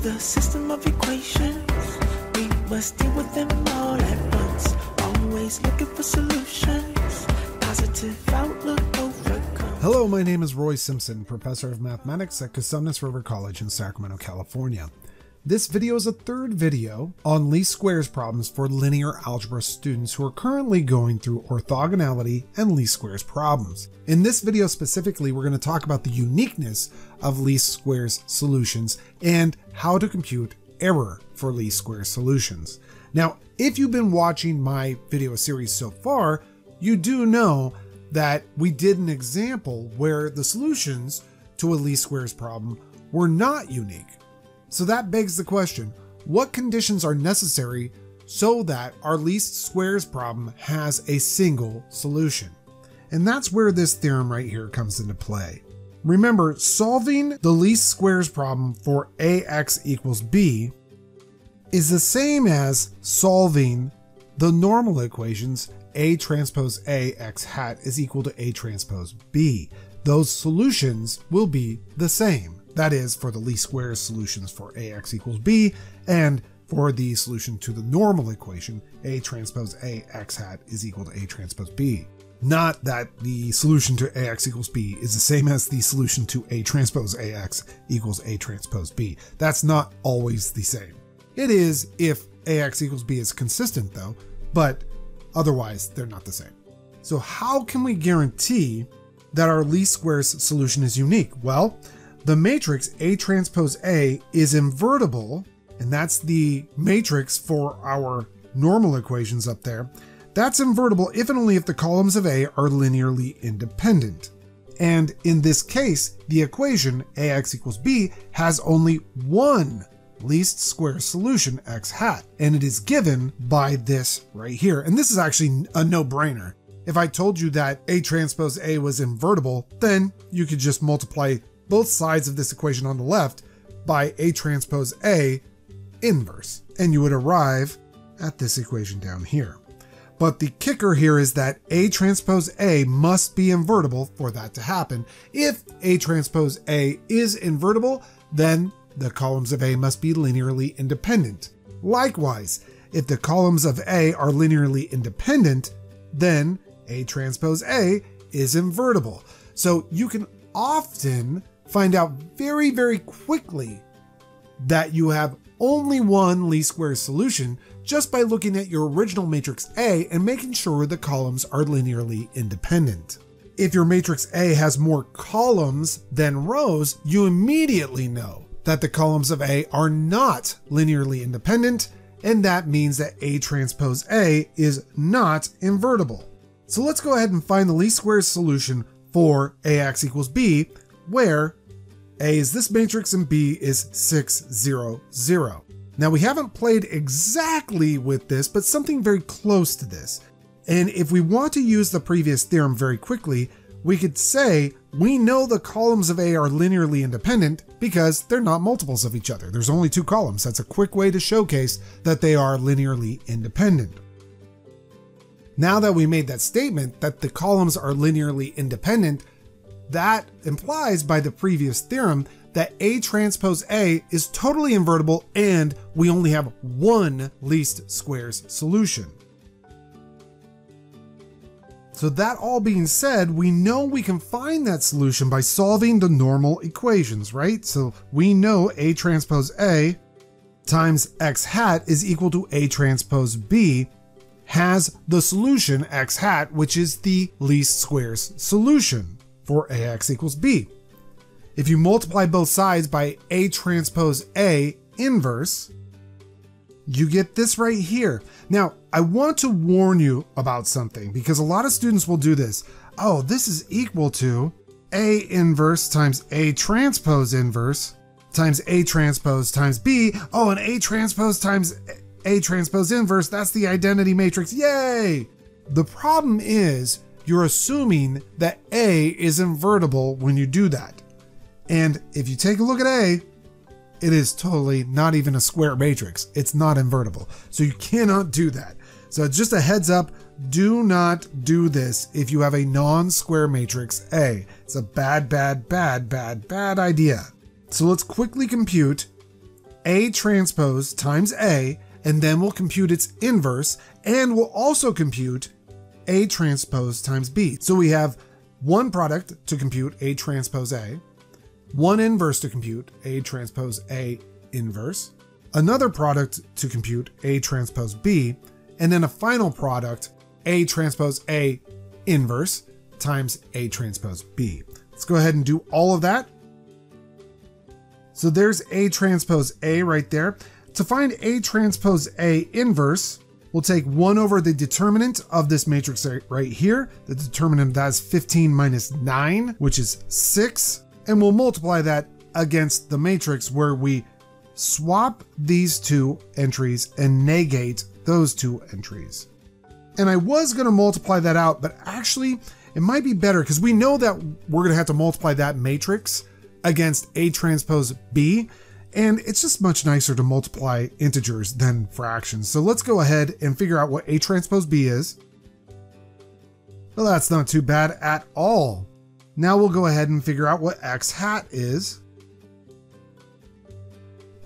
the system of equations. We must deal with them all at once. Always looking for solutions. Positive outlook overcome. Hello, my name is Roy Simpson, Professor of Mathematics at Cosumnes River College in Sacramento, California. This video is a third video on least squares problems for linear algebra students who are currently going through orthogonality and least squares problems. In this video specifically, we're going to talk about the uniqueness of least squares solutions and how to compute error for least squares solutions. Now, if you've been watching my video series so far, you do know that we did an example where the solutions to a least squares problem were not unique. So that begs the question, what conditions are necessary so that our least squares problem has a single solution? And that's where this theorem right here comes into play. Remember, solving the least squares problem for ax equals b is the same as solving the normal equations a transpose a x hat is equal to a transpose b. Those solutions will be the same. That is, for the least squares solutions for ax equals b, and for the solution to the normal equation, a transpose a x hat is equal to a transpose b. Not that the solution to ax equals b is the same as the solution to a transpose ax equals a transpose b. That's not always the same. It is if ax equals b is consistent though, but otherwise they're not the same. So how can we guarantee that our least squares solution is unique? Well, the matrix A transpose A is invertible, and that's the matrix for our normal equations up there. That's invertible if and only if the columns of A are linearly independent. And in this case, the equation AX equals B has only one least squares solution, x hat, and it is given by this right here. And this is actually a no-brainer. If I told you that A transpose A was invertible, then you could just multiply both sides of this equation on the left by A transpose A inverse, and you would arrive at this equation down here. But the kicker here is that A transpose A must be invertible for that to happen. If A transpose A is invertible, then the columns of A must be linearly independent. Likewise, if the columns of A are linearly independent, then A transpose A is invertible. So you can often find out very, very quickly that you have only one least squares solution just by looking at your original matrix A and making sure the columns are linearly independent. If your matrix A has more columns than rows, you immediately know that the columns of A are not linearly independent, and that means that A transpose A is not invertible. So let's go ahead and find the least squares solution for AX equals B, where A is this matrix and B is 6, 0, 0. Now we haven't played exactly with this, but something very close to this. And if we want to use the previous theorem very quickly, we could say we know the columns of A are linearly independent because they're not multiples of each other. There's only two columns. That's a quick way to showcase that they are linearly independent. Now that we made that statement that the columns are linearly independent, that implies by the previous theorem that A transpose A is totally invertible and we only have one least squares solution. So that all being said, we know we can find that solution by solving the normal equations, right? So we know A transpose A times x hat is equal to A transpose B has the solution x hat, which is the least squares solution for AX equals B. If you multiply both sides by A transpose A inverse, you get this right here. Now, I want to warn you about something because a lot of students will do this. Oh, this is equal to A inverse times A transpose inverse times A transpose times B. Oh, and A transpose times A transpose inverse, that's the identity matrix. Yay! The problem is you're assuming that A is invertible when you do that. And if you take a look at A, it is totally not even a square matrix. It's not invertible. So you cannot do that. So just a heads up, do not do this if you have a non-square matrix A. It's a bad idea. So let's quickly compute A transpose times A, and then we'll compute its inverse, and we'll also compute A transpose times B. So we have one product to compute A transpose A, one inverse to compute A transpose A inverse, another product to compute A transpose B, and then a final product, A transpose A inverse times A transpose B. Let's go ahead and do all of that. So there's A transpose A right there. To find A transpose A inverse, we'll take 1 over the determinant of this matrix right here. The determinant of that is 15 minus 9, which is 6. And we'll multiply that against the matrix where we swap these two entries and negate those two entries. And I was going to multiply that out, but actually it might be better because we know that we're going to have to multiply that matrix against A transpose B. And it's just much nicer to multiply integers than fractions. So let's go ahead and figure out what A transpose B is. Well, that's not too bad at all. Now we'll go ahead and figure out what X hat is.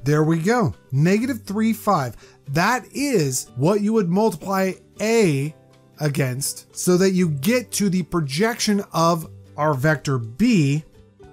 There we go, -3, 5. That is what you would multiply A against so that you get to the projection of our vector B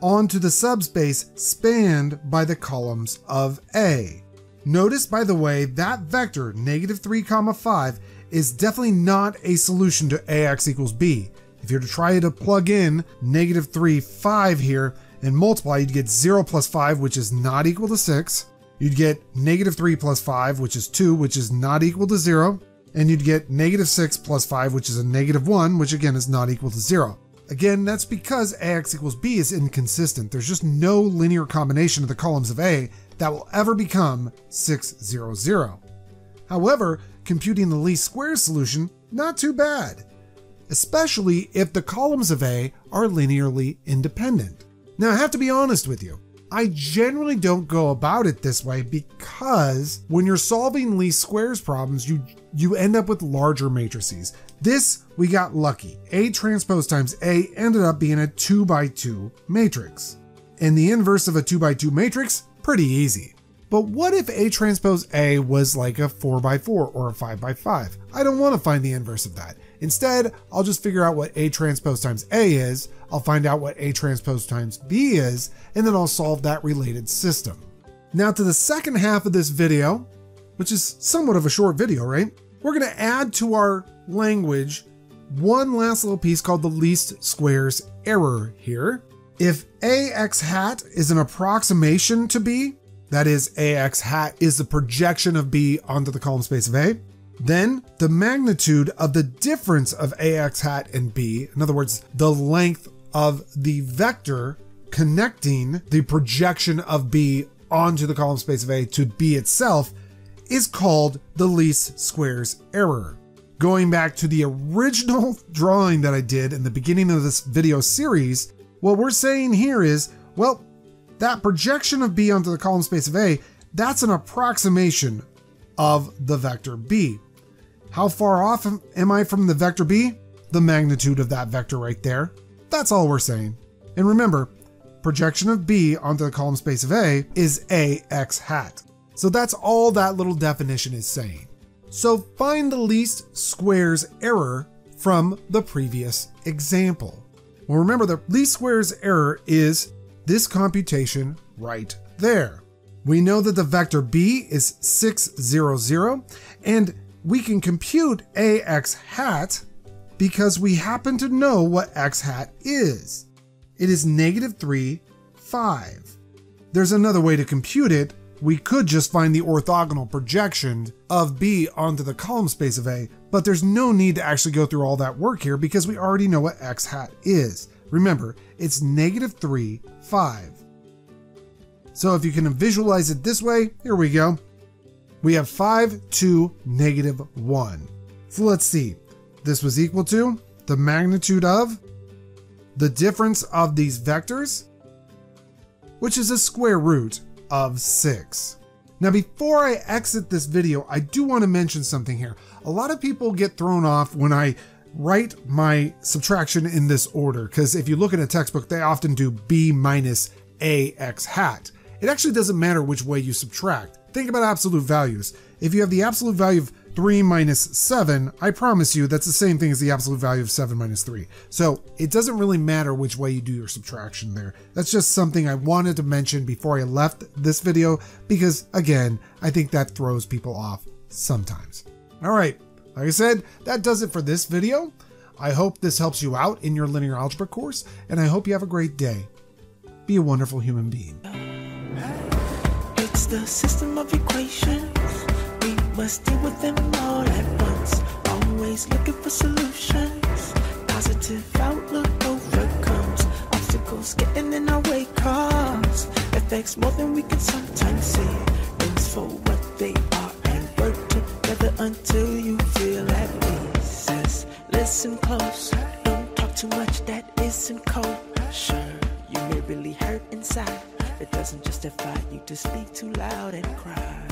onto the subspace spanned by the columns of A. Notice, by the way, that vector, -3, 5, is definitely not a solution to AX equals B. If you're to try to plug in -3, 5 here and multiply, you'd get 0 plus 5, which is not equal to 6. You'd get -3 plus 5, which is 2, which is not equal to 0. And you'd get -6 plus 5, which is a -1, which again is not equal to 0. Again, that's because AX equals B is inconsistent. There's just no linear combination of the columns of A that will ever become 6, 0, 0. However, computing the least squares solution, not too bad, especially if the columns of A are linearly independent. Now, I have to be honest with you. I generally don't go about it this way because when you're solving least squares problems, you end up with larger matrices. This, we got lucky. A transpose times A ended up being a 2 by 2 matrix. And the inverse of a 2 by 2 matrix, pretty easy. But what if A transpose A was like a 4 by 4 or a 5 by 5? I don't want to find the inverse of that. Instead, I'll just figure out what A transpose times A is, I'll find out what A transpose times B is, and then I'll solve that related system. Now to the second half of this video, which is somewhat of a short video, right? We're going to add to our language one last little piece called the least squares error here. If AX hat is an approximation to B, that is AX hat is the projection of B onto the column space of A, then the magnitude of the difference of AX hat and B, in other words, the length of the vector connecting the projection of B onto the column space of A to B itself, is called the least squares error. Going back to the original drawing that I did in the beginning of this video series, what we're saying here is, well, that projection of B onto the column space of A, that's an approximation of the vector B. How far off am I from the vector B? The magnitude of that vector right there. That's all we're saying. And remember, projection of B onto the column space of A is AX hat. So that's all that little definition is saying. So find the least squares error from the previous example. Well, remember the least squares error is this computation right there. We know that the vector B is 6, 0, 0, and we can compute AX hat because we happen to know what X hat is. It is -3, 5. There's another way to compute it. We could just find the orthogonal projection of B onto the column space of A, but there's no need to actually go through all that work here because we already know what X hat is. Remember, it's -3, 5. So if you can visualize it this way, here we go. We have 5, 2, -1. So let's see. This was equal to the magnitude of the difference of these vectors, which is a square root of 6. Now, before I exit this video, I do want to mention something here. A lot of people get thrown off when I write my subtraction in this order, because if you look in a textbook, they often do B minus AX hat. it actually doesn't matter which way you subtract. Think about absolute values. If you have the absolute value of 3 minus 7, I promise you that's the same thing as the absolute value of 7 minus 3. So it doesn't really matter which way you do your subtraction there. That's just something I wanted to mention before I left this video because, again, I think that throws people off sometimes. All right, like I said, that does it for this video. I hope this helps you out in your linear algebra course, and I hope you have a great day. Be a wonderful human being. It's the system of equations. We must deal with them all at once. Always looking for solutions. Positive outlook overcomes obstacles getting in our way. Cause affects more than we can sometimes see. Things for what they are and work together until you feel at peace. Says, listen close, don't talk too much that isn't kosher. You may really hurt inside. It doesn't justify you to speak too loud and cry.